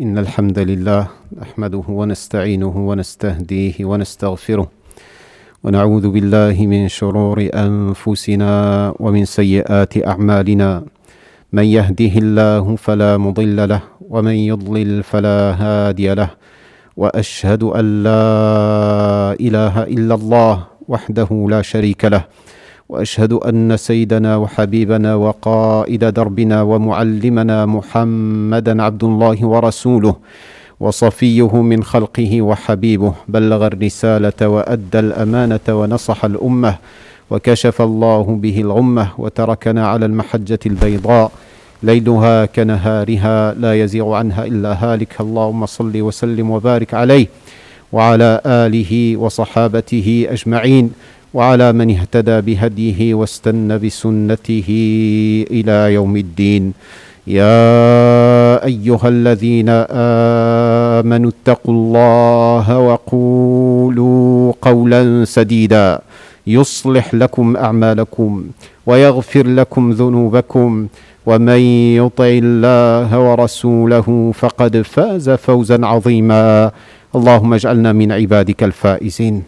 إن الحمد لله نحمده ونستعينه ونستهديه ونستغفره ونعوذ بالله من شرور أنفسنا ومن سيئات أعمالنا من يهده الله فلا مضل له ومن يضلل فلا هادي له وأشهد أن لا إله إلا الله وحده لا شريك له وأشهد أن سيدنا وحبيبنا وقائد دربنا ومعلمنا محمدا عبد الله ورسوله وصفيه من خلقه وحبيبه بلغ الرسالة وأدى الأمانة ونصح الأمة وكشف الله به الغمة وتركنا على المحجة البيضاء ليلها كنهارها لا يزيغ عنها إلا هالك اللهم صل وسلم وبارك عليه وعلى آله وصحابته أجمعين وعلى من اهتدى بهديه واستنى بسنته إلى يوم الدين يا أيها الذين آمنوا اتقوا الله وقولوا قولا سديدا يصلح لكم أعمالكم ويغفر لكم ذنوبكم ومن يطع الله ورسوله فقد فاز فوزا عظيما اللهم اجعلنا من عبادك الفائزين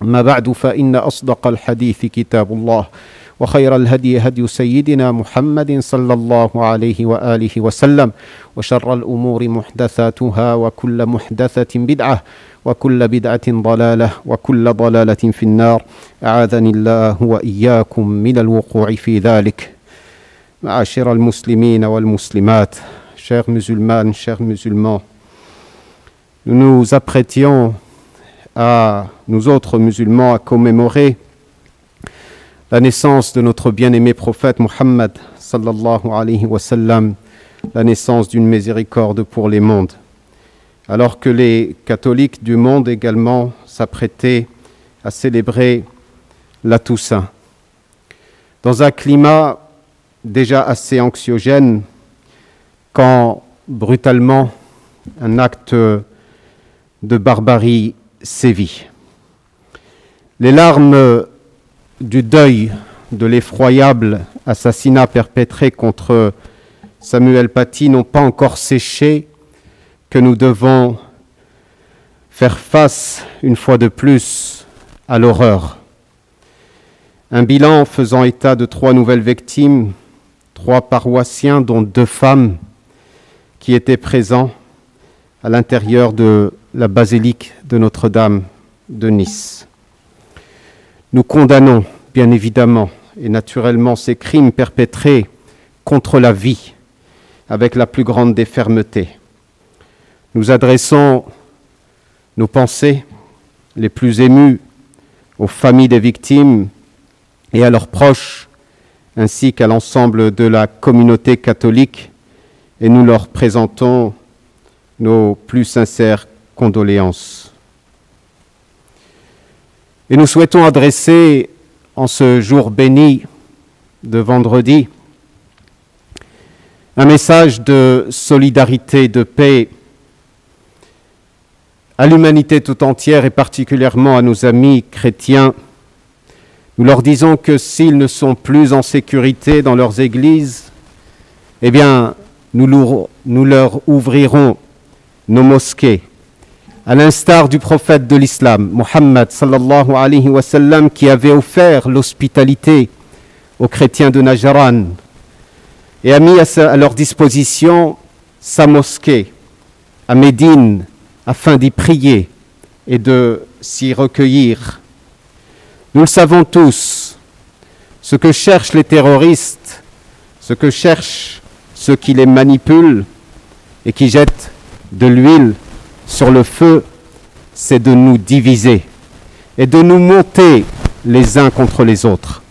أما بعد فإن أصدق الحديث كتاب الله وخير الهدي هدي سيدنا محمد صلى الله عليه وآله وسلم وشر الأمور محدثاتها وكل محدثة بدعة وكل بدعة ضلالة وكل ضلالة في النار أعاذني الله وإياكم من الوقوع في ذلك معاشر المسلمين والمسلمات chers musulmanes, chers musulmans, nous nous apprêtions à nous autres musulmans à commémorer la naissance de notre bien-aimé prophète Muhammad sallallahu alayhi wa sallam, la naissance d'une miséricorde pour les mondes. Alors que les catholiques du monde également s'apprêtaient à célébrer la Toussaint. Dans un climat déjà assez anxiogène, quand brutalement un acte de barbarie sévit. Les larmes du deuil de l'effroyable assassinat perpétré contre Samuel Paty n'ont pas encore séché que nous devons faire face une fois de plus à l'horreur. Un bilan faisant état de 3 nouvelles victimes, 3 paroissiens dont 2 femmes qui étaient présents à l'intérieur de la basilique de Notre-Dame de Nice. Nous condamnons bien évidemment et naturellement ces crimes perpétrés contre la vie avec la plus grande des fermetés. Nous adressons nos pensées les plus émues aux familles des victimes et à leurs proches, ainsi qu'à l'ensemble de la communauté catholique, et nous leur présentons nos plus sincères condoléances. Et nous souhaitons adresser en ce jour béni de vendredi un message de solidarité, de paix à l'humanité tout entière et particulièrement à nos amis chrétiens. Nous leur disons que s'ils ne sont plus en sécurité dans leurs églises, eh bien, nous leur ouvrirons nos mosquées, à l'instar du prophète de l'islam, Muhammad sallallahu alayhi wa sallam, qui avait offert l'hospitalité aux chrétiens de Najran et a mis à leur disposition sa mosquée à Médine afin d'y prier et de s'y recueillir. Nous le savons tous, ce que cherchent les terroristes, ce que cherchent ceux qui les manipulent et qui jettent de l'huile sur le feu, c'est de nous diviser et de nous monter les uns contre les autres.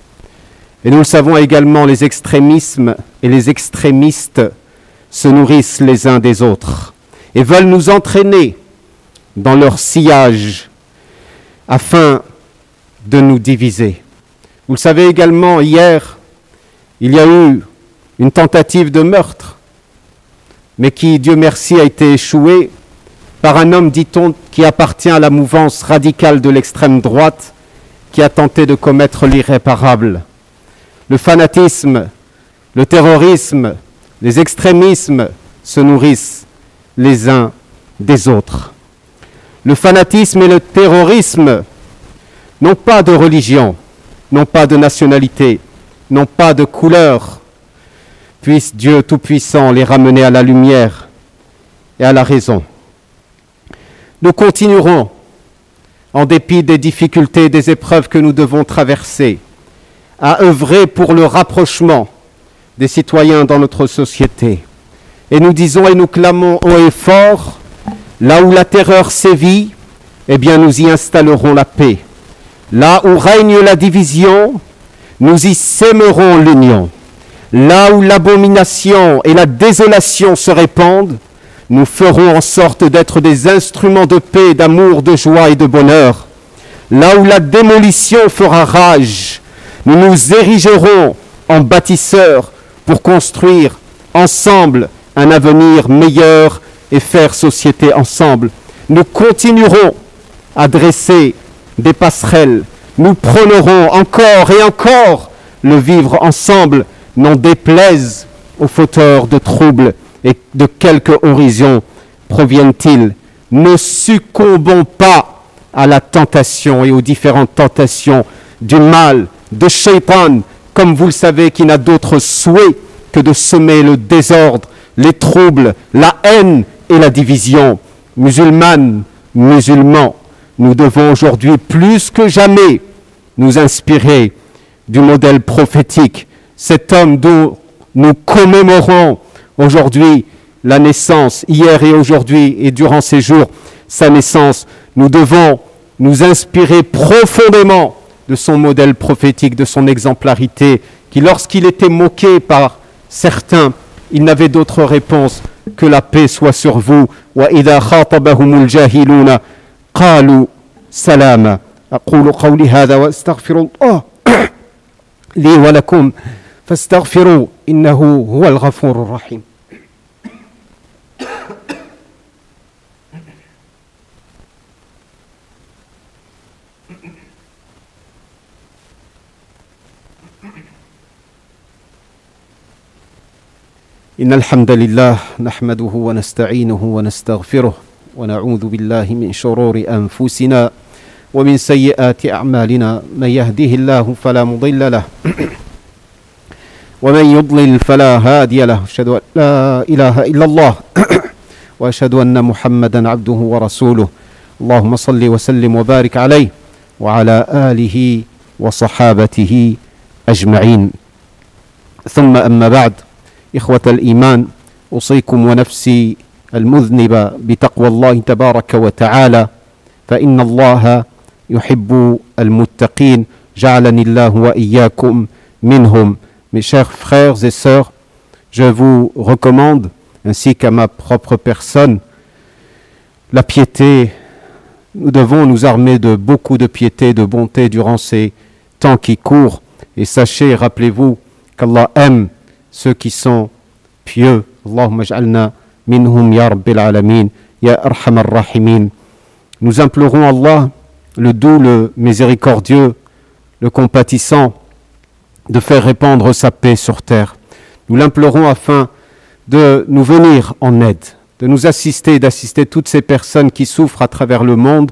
Et nous le savons également, les extrémismes et les extrémistes se nourrissent les uns des autres et veulent nous entraîner dans leur sillage afin de nous diviser. Vous le savez également, hier, il y a eu une tentative de meurtre, mais qui, Dieu merci, a été échouée par un homme, dit-on, qui appartient à la mouvance radicale de l'extrême droite, qui a tenté de commettre l'irréparable. Le fanatisme, le terrorisme, les extrémismes se nourrissent les uns des autres. Le fanatisme et le terrorisme n'ont pas de religion, n'ont pas de nationalité, n'ont pas de couleur. Puisse Dieu Tout-Puissant les ramener à la lumière et à la raison. Nous continuerons, en dépit des difficultés et des épreuves que nous devons traverser, à œuvrer pour le rapprochement des citoyens dans notre société. Et nous disons et nous clamons haut et fort, là où la terreur sévit, eh bien nous y installerons la paix. Là où règne la division, nous y sèmerons l'union. Là où l'abomination et la désolation se répandent, nous ferons en sorte d'être des instruments de paix, d'amour, de joie et de bonheur. Là où la démolition fera rage, nous nous érigerons en bâtisseurs pour construire ensemble un avenir meilleur et faire société ensemble. Nous continuerons à dresser des passerelles. Nous prônerons encore et encore le vivre ensemble, n'en déplaise aux fauteurs de troubles et de quelque horizon proviennent-ils. Ne succombons pas à la tentation et aux différentes tentations du mal, de Shaitan, comme vous le savez, qui n'a d'autre souhait que de semer le désordre, les troubles, la haine et la division. Musulmanes, musulmans, nous devons aujourd'hui plus que jamais nous inspirer du modèle prophétique, cet homme dont nous commémorons aujourd'hui la naissance, hier et aujourd'hui, et durant ces jours, sa naissance. Nous devons nous inspirer profondément de son modèle prophétique, de son exemplarité, qui lorsqu'il était moqué par certains, il n'avait d'autre réponse que la paix soit sur vous. وَإِذَا خَاطَبَهُمُ الْجَاهِلُونَ قَالُوا سَلَامًا أقول قولي هذا وأستغفر الله لي ولكم فاستغفروا إنه هو الغفور الرحيم. إن الحمد لله نحمده ونستعينه ونستغفره ونعوذ بالله من شرور أنفسنا ومن سيئات أعمالنا من يهده الله فلا مضل له ومن يضلل فلا هادي له أشهد أن لا إله إلا الله وأشهد أن محمدا عبده ورسوله اللهم صل وسلم وبارك عليه وعلى آله وصحابته أجمعين ثم أما بعد إخوة الإيمان أوصيكم ونفسي المذنبة بتقوى الله تبارك وتعالى فإن الله يحب المتقين جعلني الله وإياكم منهم. Mes chers frères et sœurs, je vous recommande, ainsi qu'à ma propre personne, la piété. Nous devons nous armer de beaucoup de piété, de bonté durant ces temps qui courent. Et sachez, rappelez-vous, qu'Allah aime ceux qui sont pieux. Allahumma ja'alna minhum ya rabbil alamin, ya arhamar rahimin. Nous implorons Allah, le doux, le miséricordieux, le compatissant, de faire répandre sa paix sur terre. Nous l'implorons afin de nous venir en aide, de nous assister, d'assister toutes ces personnes qui souffrent à travers le monde,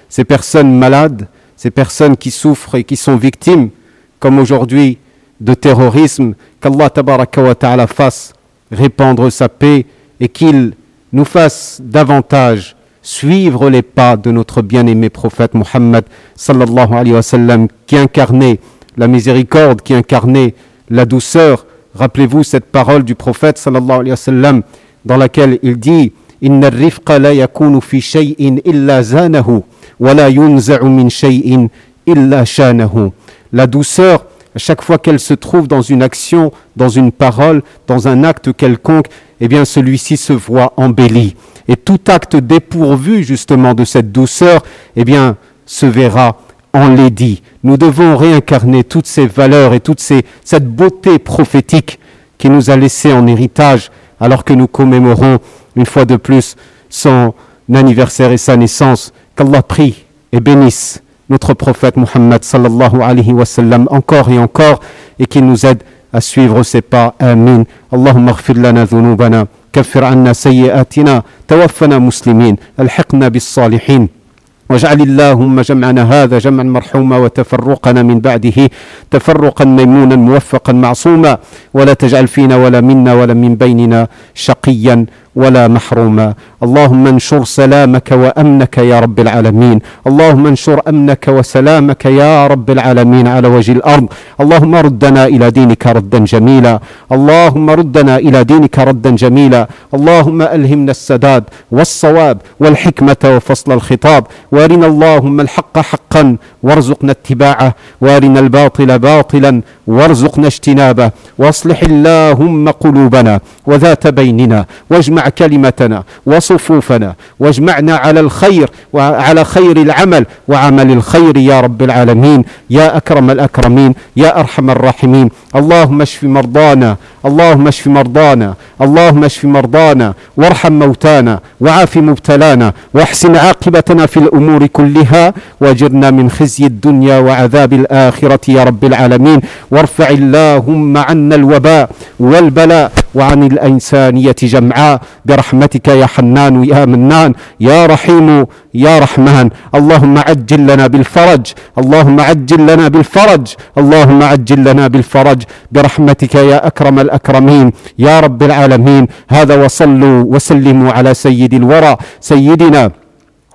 ces personnes malades, ces personnes qui souffrent et qui sont victimes, comme aujourd'hui, de terrorisme. Qu'Allah tabaraka wa ta'ala fasse répandre sa paix et qu'il nous fasse davantage suivre les pas de notre bien-aimé prophète Muhammad sallallahu alayhi wa sallam, qui incarnait la miséricorde, qui incarnait la douceur. Rappelez-vous cette parole du prophète sallallahu alayhi wa sallam dans laquelle il dit « Inna ar-rifqa la yakunu fi shay'in illa zanahu wa la yunza'u min shay'in illa shanahu » La douceur, à chaque fois qu'elle se trouve dans une action, dans une parole, dans un acte quelconque, eh bien celui-ci se voit embelli. Et tout acte dépourvu justement de cette douceur, eh bien se verra enlaidi. Nous devons réincarner toutes ces valeurs et cette beauté prophétique qui nous a laissé en héritage, alors que nous commémorons une fois de plus son anniversaire et sa naissance. Qu'Allah prie et bénisse notre prophète Muhammad sallallahu alayhi wa sallam encore et encore, et qu'il nous aide à suivre ses pas. Amin. Allahumma ighfir lana dhunubana كفر عنا سيئاتنا، توفنا مسلمين، الحقنا بالصالحين، واجعل اللهم جمعنا هذا جمعا مرحوما وتفرقنا من بعده تفرقا ميمونا موفقا معصوما، ولا تجعل فينا ولا منا ولا من بيننا شقيا ولا محروما. اللهم انشر سلامك وأمنك يا رب العالمين، اللهم انشر أمنك وسلامك يا رب العالمين على وجه الأرض. اللهم ردنا إلى دينك ردا جميلا، اللهم ردنا إلى دينك ردا جميلا. اللهم ألهمنا السداد والصواب والحكمة وفصل الخطاب، وارنا اللهم الحق حقا وارزقنا اتباعه، وارنا الباطل باطلا وارزقنا اجتنابه، واصلح اللهم قلوبنا وذات بيننا، واجمع كلمتنا وصفوفنا، واجمعنا على الخير وعلى خير العمل وعمل الخير يا رب العالمين، يا أكرم الأكرمين، يا أرحم الراحمين. اللهم اشف مرضانا، اللهم اشف مرضانا، اللهم اشف مرضانا، وارحم موتانا، وعاف مبتلانا، واحسن عاقبتنا في الأمور كلها، واجرنا من خزي الدنيا وعذاب الآخرة يا رب العالمين. وارفع اللهم عنا الوباء والبلاء وعن الإنسانية جمعاء برحمتك يا حنان يا منان يا رحيم يا رحمن. اللهم عجل لنا بالفرج، اللهم عجل لنا بالفرج، اللهم عجل لنا بالفرج برحمتك يا أكرم الأكرمين يا رب العالمين. هذا وصلوا وسلموا على سيد الورى سيدنا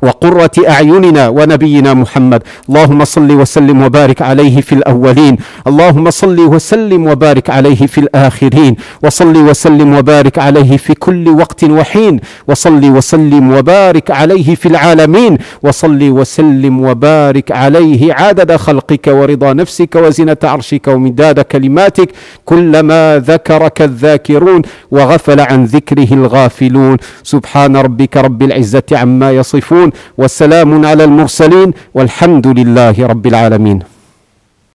وقرة أعيننا ونبينا محمد. اللهم صل وسلم وبارك عليه في الأولين، اللهم صل وسلم وبارك عليه في الآخرين، وصل وسلم وبارك عليه في كل وقت وحين، وصل وسلم وبارك عليه في العالمين، وصل وسلم وبارك عليه عدد خلقك ورضا نفسك وزنة عرشك ومداد كلماتك، كلما ذكرك الذاكرون وغفل عن ذكره الغافلون. سبحان ربك رب العزة عما يصفون، والسلام على المرسلين، والحمد لله رب العالمين.